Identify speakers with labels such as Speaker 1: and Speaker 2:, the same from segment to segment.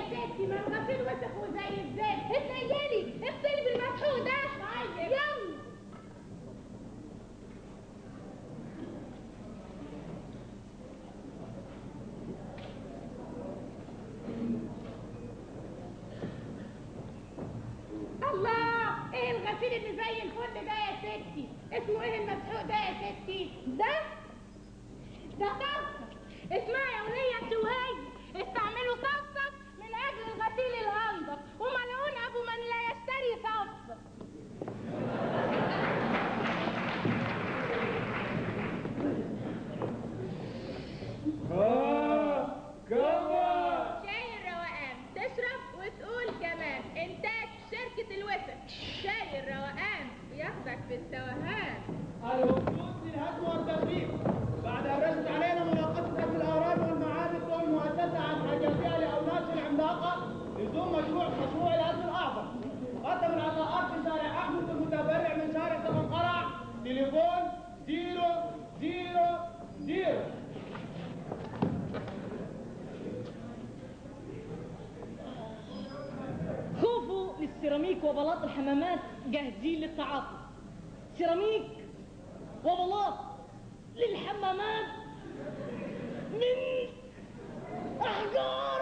Speaker 1: ستي ما الغسيل وسخ وزي الزفت. اتنيلي اغسلي بالمسحوق ده. طيب يلا. الله، ايه الغسيل اللي زي الفل ده يا ستي؟ اسمه ايه المسحوق ده يا ستي؟ ده صفصف. اسمعي يا ولية شوهية، استعملوا صفصف من اجل الغسيل الانضف، وملعون ابو من لا يشتري صفصف.
Speaker 2: كمان
Speaker 1: شاي الروقان، تشرب وتقول كمان. انتاج شركة الوسط، شاي الروقان بياخدك في التوهان.
Speaker 2: الوقود للهدم والترتيب بعد ان رست علينا مناقشتك في الاوراق والمعابد والمؤسسه عن حاجاتها لاولاد العملاقه لزوم مشروع الهدم الاعظم. قدم العطاءات في شارع احمد المتبرع من شارع سمنقرع. تليفون 000.
Speaker 3: خوفوا للسيراميك وبلاط الحمامات جاهزين للتعاطي. سيراميك وبلاط للحمامات من أحجار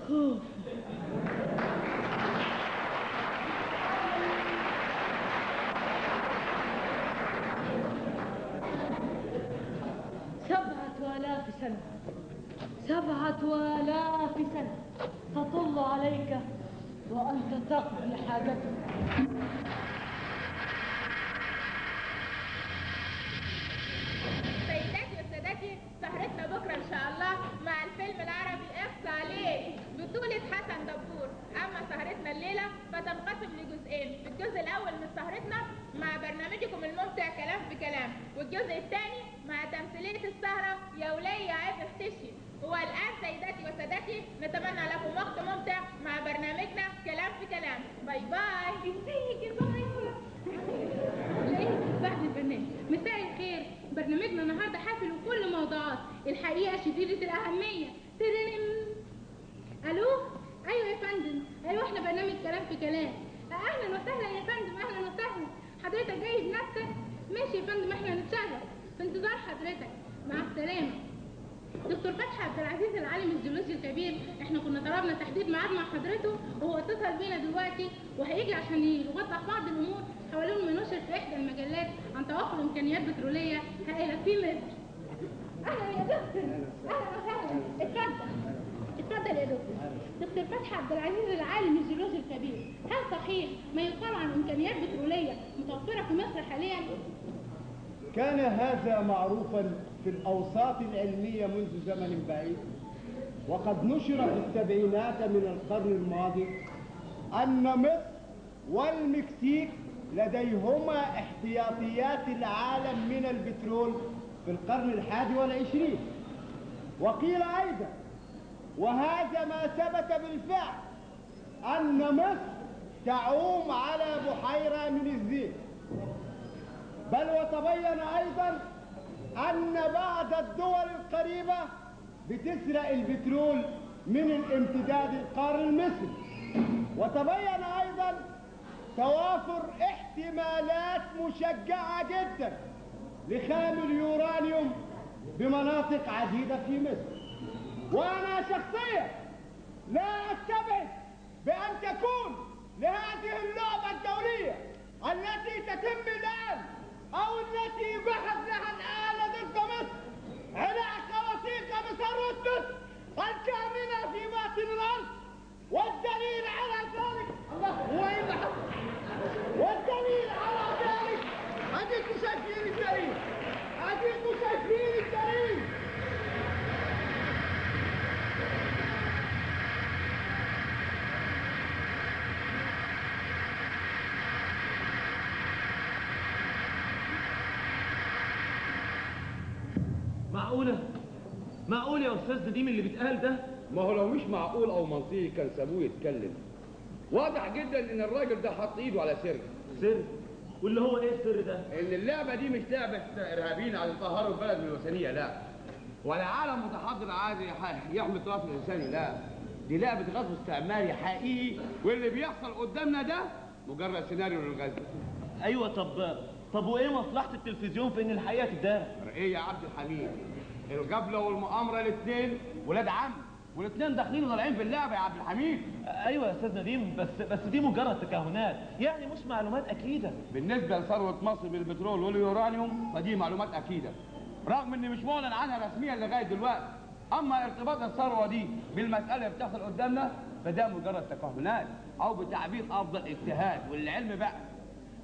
Speaker 3: خوف. سبعة آلاف سنة تطل عليك وأنت تقضي حاجتك.
Speaker 1: سيداتي وسادتي، سهرتنا بكرة إن شاء الله مع الفيلم العربي إخص عليك بطولة حسن دبور. أما سهرتنا الليلة فتنقسم لجزئين. الجزء الأول من سهرتنا مع برنامجكم الممتع كلام في كلام، والجزء الثاني مع تمثيلية السهرة يا ولية عيب اختشي. والآن سيداتي وسادتي نتمنى لكم وقت ممتع مع برنامجنا كلام في كلام. باي باي. ازيك يا بعد البرنامج مساء الخير. برنامجنا النهارده حافل وكل موضوعات الحقيقه شديده الاهميه. الو، ايوه يا فندم، ايوه احنا برنامج كلام في كلام. اهلا وسهلا يا فندم، اهلا وسهلا. حضرتك جاي بنفسك؟ ماشي يا فندم، احنا نتشرف في انتظار حضرتك. مع السلامه. دكتور فتحي عبد العزيز العالم الجيولوجي الكبير، احنا كنا طلبنا تحديد ميعاد مع حضرته وهو اتصل بينا دلوقتي وهيجي عشان يوضح بعض الامور حوالين ما نشر في احدى المجلات عن توفر امكانيات بتروليه هائله في مصر. اهلا يا دكتور، اهلا وسهلا. اتفضل يا دكتور. دكتور فتحي عبد العزيز العالم الجيولوجي الكبير، هل صحيح ما يقال عن امكانيات بتروليه متوفره في مصر حاليا؟
Speaker 2: كان هذا معروفا في الأوساط العلمية منذ زمن بعيد، وقد نشر في السبعينات من القرن الماضي أن مصر والمكسيك لديهما احتياطيات العالم من البترول في القرن ال21. وقيل أيضا، وهذا ما ثبت بالفعل، أن مصر تعوم على بحيرة من الزيت. بل وتبين أيضا أن بعض الدول القريبة بتسرق البترول من الامتداد القاري المصري. وتبين أيضا توافر احتمالات مشجعة جدا لخام اليورانيوم بمناطق عديدة في مصر. وأنا شخصيا لا أستبعد بأن تكون لهذه اللعبة الدولية التي تتم الآن أو التي يجهز لها الآن ضد مصر علاقة وثيقة بثروة مصر الكامنة في باطن الأرض. والدليل على ذلك والدليل على ذلك أديكوا شايفين الدليل، أديكوا شايفين الدليل.
Speaker 4: معقول يا استاذ نديم اللي بيتقال ده؟
Speaker 5: ما هو لو مش معقول او منطقي كان سابوه يتكلم. واضح جدا ان الراجل ده حط ايده على
Speaker 4: سر؟ واللي هو ايه السر ده؟
Speaker 5: ان اللعبه دي مش لعبه ارهابيين عايزين يطهروا البلد من الوثنيه، لا، ولا عالم متحضر عادي يحمي تراث الانساني، لا دي لعبه غزو استعماري حقيقي، واللي بيحصل قدامنا ده مجرد سيناريو للغزو.
Speaker 4: ايوه طب وايه مصلحه التلفزيون في ان الحقيقه تدار؟
Speaker 5: ايه يا عبد الحميد؟ الغفله والمؤامره الاثنين ولاد عم، والاثنين داخلين وطالعين في اللعبه يا عبد الحميد.
Speaker 4: ايوه يا استاذ نديم، بس دي مجرد تكهنات، يعني مش معلومات اكيده.
Speaker 5: بالنسبه لثروه مصر بالبترول واليورانيوم فدي معلومات اكيده، رغم ان مش معلن عنها رسميا لغايه دلوقتي. اما ارتباط الثروه دي بالمساله اللي بتحصل قدامنا فده مجرد تكهنات، او بتعبير افضل اجتهاد. والعلم بقى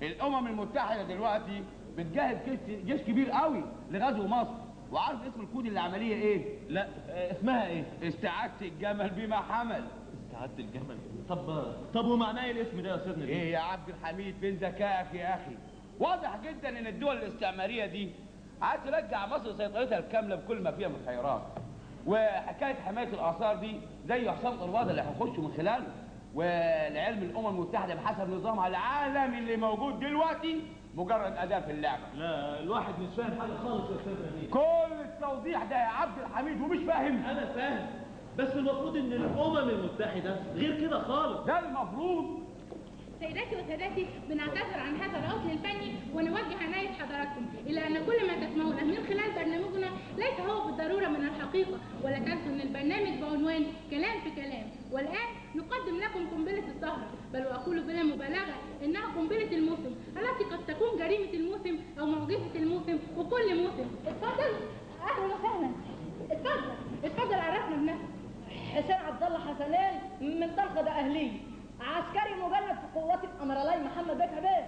Speaker 5: الامم المتحده دلوقتي بتجهز جيش كبير قوي لغزو مصر. وعارف اسم الكود العمليه ايه؟
Speaker 4: لا اسمها ايه؟
Speaker 5: استعادة الجمل بما حمل.
Speaker 4: استعادة الجمل؟ طب ومعناه ايه الاسم ده يا استاذ نديم؟
Speaker 5: ايه يا عبد الحميد، فين ذكائك يا اخي؟ واضح جدا ان الدول الاستعماريه دي عايز ترجع مصر سيطرتها الكامله بكل ما فيها من خيرات. وحكايه حمايه الاثار دي زي حسام قرواده اللي هيخشوا من خلاله. ولعلم الامم المتحده بحسب نظامها العالمي اللي موجود دلوقتي مجرد اداه في اللعبه.
Speaker 4: لا الواحد مش فاهم حاجه خالص يا استاذ نديم.
Speaker 5: كل التوضيح ده يا عبد الحميد ومش فاهم؟
Speaker 4: انا فاهم، بس المفروض ان الامم المتحده غير كده خالص.
Speaker 5: ده المفروض.
Speaker 1: سيداتي وسادتي، بنعتذر عن هذا العطل الفني ونوجه عناية حضراتكم إلى أن كل ما تسمعونه من خلال برنامجنا ليس هو بالضرورة من الحقيقة، ولا تنسوا أن البرنامج بعنوان كلام في كلام. والآن نقدم لكم قنبلة السهرة، بل وأقول بلا مبالغة إنها قنبلة الموسم التي قد تكون جريمة الموسم أو معجزة الموسم وكل موسم. اتفضل. أهلا وسهلا. اتفضل عرفنا بنفسك.
Speaker 3: حسين عبد الله حسنين من طلخة أهلية، عسكري مجند في قوات الامرالي محمد بك عباد،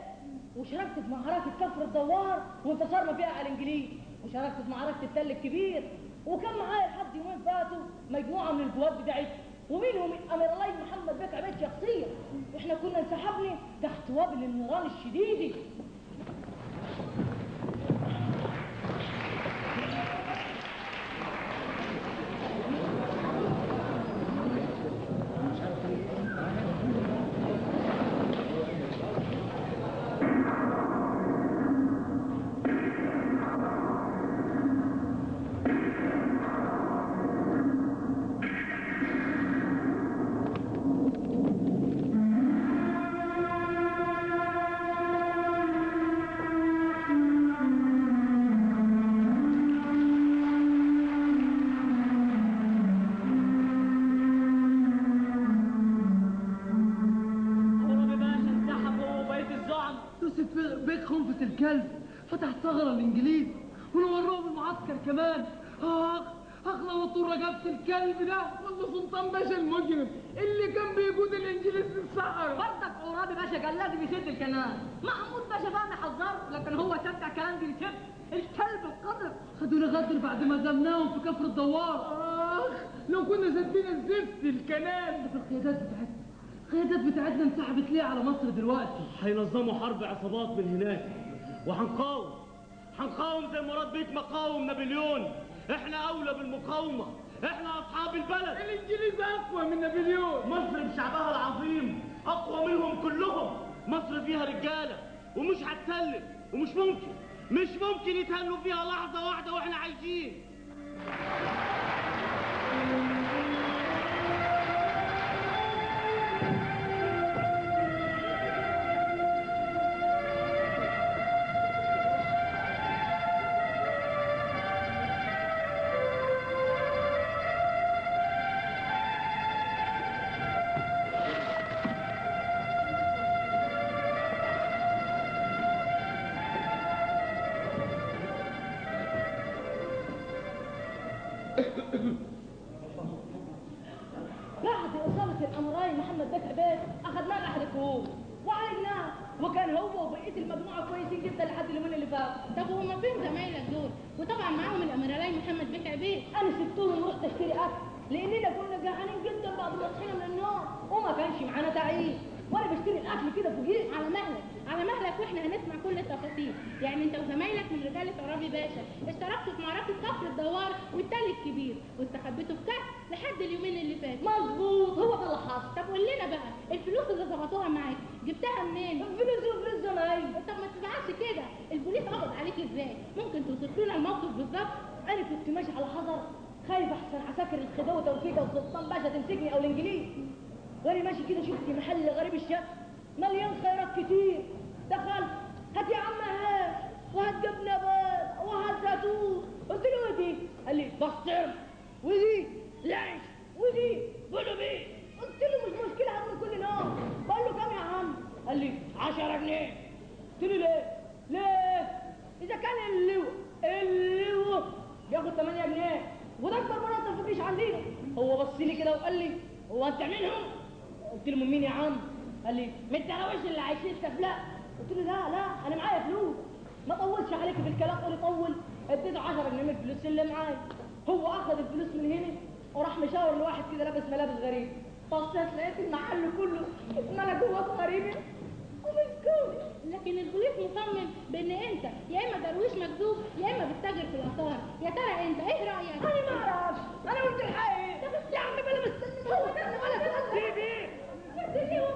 Speaker 3: وشاركت في معركه كفر الدوار وانتصرنا فيها على الانجليز، وشاركت في معركه التل الكبير، وكان معايا لحد يومين فاتوا مجموعه من القوات بتاعتي ومنهم الامرالي محمد بك عباد شخصيا، واحنا كنا انسحبنا تحت وابل النيران الشديده.
Speaker 6: فتح ثغرة الانجليز ونوروهم المعسكر كمان. لو اضطر رقبة الكلب ده ولا سلطان باشا المجرم اللي كان بيقود الانجليز في الصحراء.
Speaker 3: برضك عرابي باشا كان لازم يسد الكنال، محمود باشا بقى حذره، لكن هو شجع كلام دي يسد الكلب القدر.
Speaker 6: خدونا غدر بعد ما زمناهم في كفر الدوار. لو كنا سدينا الزفت الكنال. القيادات بتاعتنا انسحبت ليه على مصر دلوقتي؟
Speaker 4: هينظموا حرب عصابات من هناك وهنقاوم زي مراد بيك ما قاوم نابليون. احنا اولى بالمقاومه، احنا اصحاب البلد.
Speaker 6: الانجليز اقوى من نابليون.
Speaker 4: مصر بشعبها العظيم اقوى منهم كلهم. مصر فيها رجاله ومش هتسلم، ومش ممكن يتهنوا فيها لحظه واحده واحنا عايشين.
Speaker 3: بعد إصابة الأمراي محمد بك عباد أخذناه لأحد الكهوف وعالجناه، وكان هو وبقية المجموعة كويسين جدا لحد اليومين اللي فاتوا.
Speaker 1: طب وهم فين زمايلك دول؟ وطبعا معاهم الامرالي محمد بك عبيد.
Speaker 3: أنا سبتهم ورحت أشتري أكل لأننا كنا جعانين جدا بعد ما صحينا من النوم وما كانش معانا تعيين، وأنا بشتري الأكل كده فوقيه.
Speaker 1: على مهلك واحنا هنسمع كل التفاصيل. يعني انت وزمايلك من رجاله عرابي باشا اشتركتوا في معركه كفر الدوار والتل الكبير واستخبيتوا في كهف لحد اليومين اللي فاتوا.
Speaker 3: مظبوط، هو ده اللي حصل.
Speaker 1: طب قول لنا بقى الفلوس اللي ظبطوها معاك جبتها منين؟
Speaker 3: فلوس زمايلي.
Speaker 1: طب ما تزعلش كده، البوليس قبض عليك ازاي؟ ممكن توصف لنا الموقف بالظبط؟
Speaker 3: انا كنت ماشي على حذر، خايف احسن عساكر الخديوي توفيق والسلطان باشا تمسكني او الانجليز. وانا ماشي كده شفت محل غريب الشكل مليان خيرات كتير. دخلت، هات يا عم هات، وهات جبنه بيض، وهات زيتون. قلت له ايه دي؟ قال لي بسطرمه، ودي لانش، ودي بولوبي. قلت له مش مشكله هاكل كل نوع. بقول له كام يا عم؟ قال لي 10 جنيه. قلت له ليه؟ ليه؟ اذا كان اللواء بياخد 8 جنيه وده اكبر مرتب في الجيش عندنا. هو بص لي كده وقال لي هو انت منهم؟ قلت له من مين يا عم؟ قال لي من الدراويش اللي عايشين السفلاء. قلت له لا انا معايا فلوس. ما طولش عليك في الكلام، قولي طول. اديته 10 جنيه من الفلوس اللي معايا. هو اخذ الفلوس من هنا وراح مشاور لواحد كده لابس ملابس غريب. بصيت لقيت المحل كله اتملى جوه غريبه ومسكون.
Speaker 1: لكن البوليس مصمم بان انت يا اما درويش مكذوب يا اما بتتاجر في الاثار. يا ترى انت ايه رايك؟
Speaker 3: انا ما اعرفش، انا قلت الحقيقه. طب يا عم بلا مستني، هو ده ولا
Speaker 7: سيدي
Speaker 1: اللي هو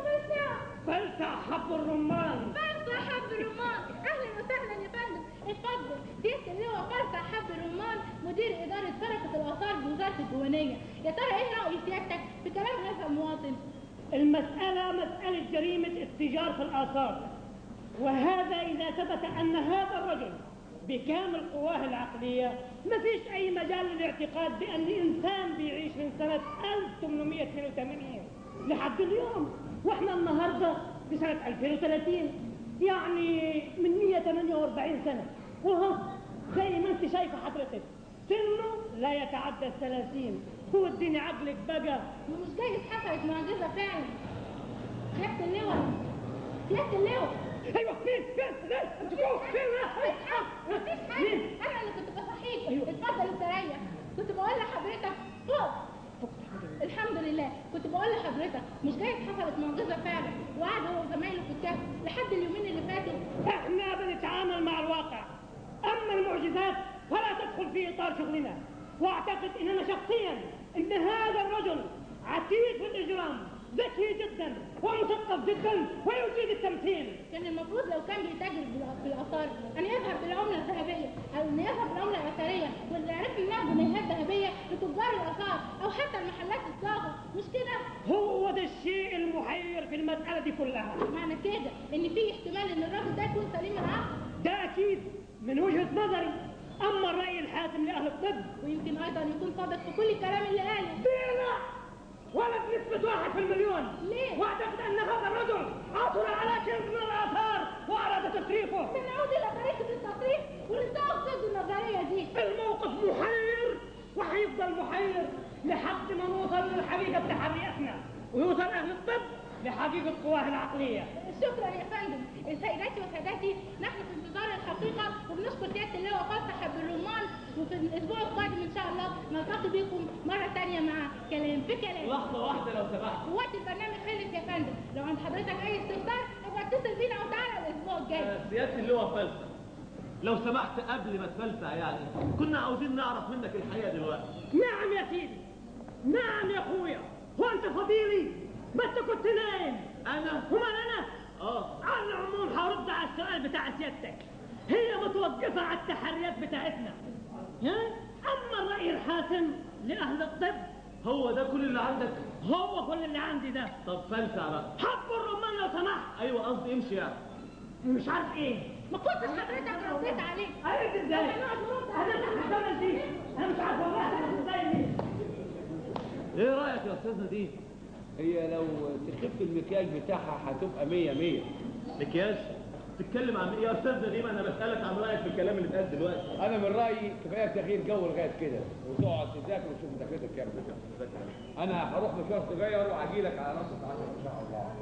Speaker 7: فلسع حب الرمان.
Speaker 1: فرصة حب الرمان. اهلا وسهلا يا فندم، اتفضل. سيادة اللواء فرصة حب الرمان مدير ادارة فرقة الاثار بوزارة الديوانية. يا ترى ايه رأي سيادتك في كلام هذا المواطن؟
Speaker 7: المسألة مسألة جريمة اتجار في الآثار، وهذا إذا ثبت أن هذا الرجل بكامل قواه العقلية ما فيش أي مجال للاعتقاد بأن إنسان بيعيش من سنة 1882 لحد اليوم، وإحنا النهاردة بسنة 2030، يعني من 148 سنة. وهو زي ما أنت شايفة حضرتك سنه لا يتعدى 30. هو اديني عقلك بقى.
Speaker 1: ومش جايز حصلت معجزة فعلا. سيادة اللواء، سيادة اللواء.
Speaker 7: ايوه فين
Speaker 1: مفيش حاجة، أنا اللي كنت بصحيك. اتفضل استريح. كنت بقول لحضرتك فوق. الحمد لله. كنت بقول لحضرتك مش جايز حصلت معجزة فعلا، وقعد هو وزمايله في الكهف لحد اليومين اللي فاتوا.
Speaker 7: احنا بنتعامل مع الواقع، اما المعجزات فلا تدخل في اطار شغلنا. واعتقد اننا شخصيا ان هذا الرجل عتيد في الاجرام، ذكي جدا ومثقف جدا ويجيد التمثيل.
Speaker 1: كان المفروض لو كان بيتاجر بالاثار ان يذهب بالعمله الذهبيه او ان يذهب بالعمله الاثريه، واللي عرف انها جنيهات ذهبيه لتجار الاثار او حتى المحلات الصاغه. مش كده؟
Speaker 7: هو ده الشيء المحير في المساله دي كلها.
Speaker 1: معنى كده ان في احتمال ان الراجل ده يكون سليم العقل.
Speaker 7: ده اكيد من وجهه نظري. اما الراي الحاسم لاهل الطب
Speaker 1: ويمكن ايضا يكون صادق في كل الكلام اللي قاله.
Speaker 7: لا ولا بنسبة 1 في المليون.
Speaker 1: ليه؟
Speaker 7: واعتقد ان هذا الرجل عثر على كنز من الاثار واراد تسريفه.
Speaker 1: سنعود الى طريقه التصريف ونستوقف ضد النظريه دي.
Speaker 7: الموقف محير وهيفضل محير لحد ما نوصل للحقيقه بتحرياتنا، ويوصل اهل الطب لحقيقه قواه العقليه.
Speaker 1: شكرا يا فندم. سيداتي وسادتي، نحن في انتظار الحقيقه، وبنشكر سياده اللواء فرصة حب الرمان. وفي الاسبوع القادم ان شاء الله نلتقي بكم مره ثانيه مع كلام في كلام.
Speaker 4: لحظة واحدة لو سمحت.
Speaker 1: وقت البرنامج خلص يا فندم. لو عند حضرتك اي استفسار ابقى اتصل بينا وتعالى الاسبوع الجاي.
Speaker 4: سيادة اللواء فلسة، لو سمحت قبل ما تفلسع يعني كنا عاوزين نعرف منك الحقيقة دلوقتي.
Speaker 7: نعم يا سيدي، نعم يا اخويا. هو انت فضيلي؟ ما انت كنت نايم.
Speaker 4: انا؟
Speaker 7: ومال انا؟ على العموم هرد على السؤال بتاع سيادتك. هي متوقفة على التحريات بتاعتنا. اما الرأي الحاسم لأهل الطب
Speaker 4: هو ده كل اللي عندك؟
Speaker 7: هو كل اللي عندي ده.
Speaker 4: طب فلسع بقى.
Speaker 7: حب الرمان لو سمحت.
Speaker 4: ايوه قصدي امشي يعني.
Speaker 7: مش عارف ايه.
Speaker 1: ما كنتش حضرتك رديت عليك.
Speaker 7: عرفت ازاي؟ انا مش عارف والله ازاي.
Speaker 4: ايه رأيك يا استاذ نديم؟
Speaker 5: هي لو تخف المكياج بتاعها هتبقى 100.
Speaker 4: مكياج؟ تتكلم عن ايه يا استاذ نديم؟ انا بسألك عن رأيك في الكلام اللي اتقال دلوقتي.
Speaker 5: انا من رايي كفايه تغيير جو لغايه كده، وتقعد تذاكر وتشوف مذاكرتك كام. انا هروح مشوار صغير وهجي لك على نص ساعه ان شاء الله.